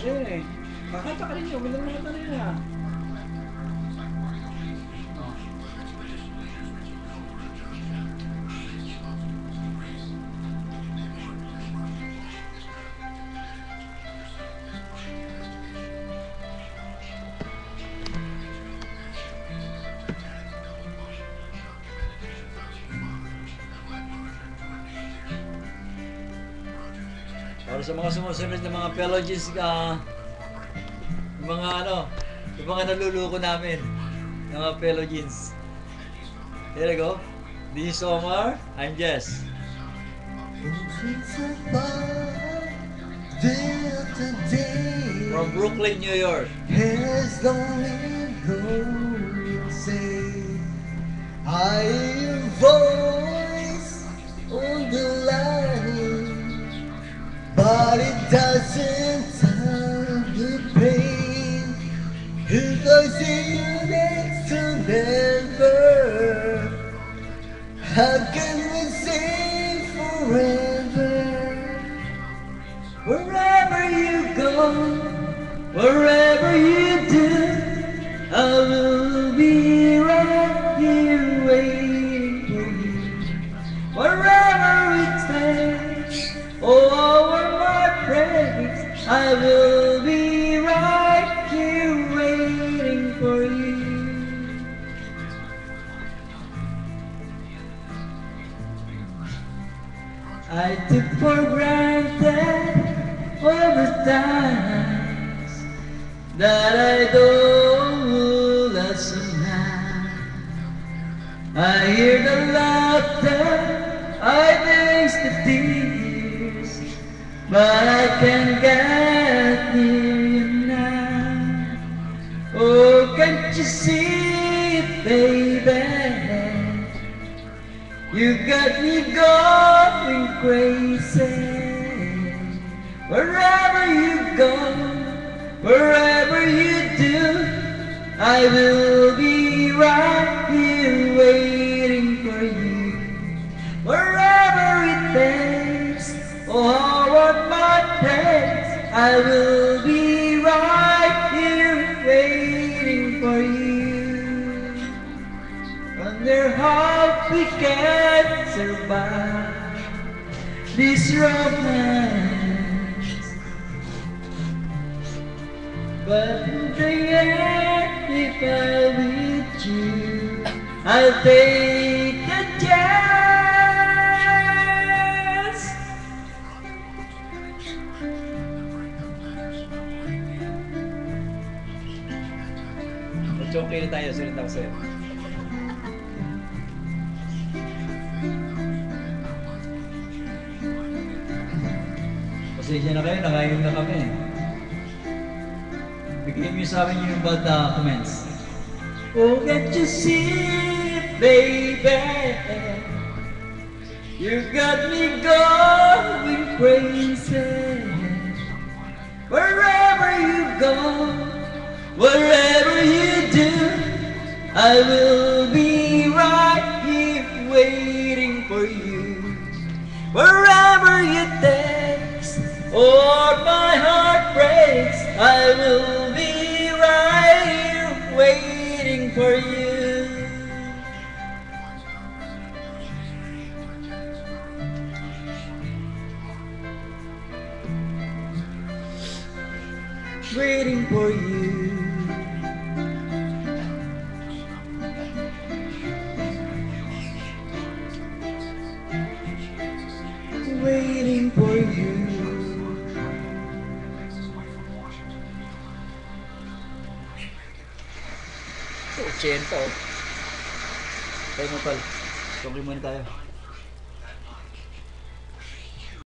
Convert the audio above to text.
Eh, kakanta ka rin yun. Bilang nakanta na yan. Para sa mga sumusunod na mga pelagins yung mga yung mga naluluko namin, yung mga pelagins. Here we go. This is Omar, I'm Jess. From Brooklyn, New York. I hear voice on the line, but it doesn't have the pain. If I see you next to never, how can we say forever? Wherever you go, wherever you do, I will be right here waiting for you. Wherever we take, over my praise, I will be right here waiting for you. I took for granted all the times that I don't listen now. I hear the laughter, I taste the tears, but I can't get near you now. Oh, can't you see it, baby? You got me going crazy. Wherever you go, wherever you do, I will be right here waiting for you. Wherever it takes, or what my takes, I will be right here waiting for you. Wonder how we can survive this romance, but in the end, if I'm with you, I'll take a chance. Okay na tayo, sunod ako sa'yo. Pasensya na kayo, nakainom na kami. Bigyan niyo sa amin yung bad comments. Oh, can't you see, baby? You got me going crazy. Wherever you go, wherever you do, I will be right here waiting for you. Wherever you take, or my heart breaks, I will be right here waiting for you. Waiting for you. Waiting for you. Oh, 80. Tayo mo pal. Tungkol muna tayo.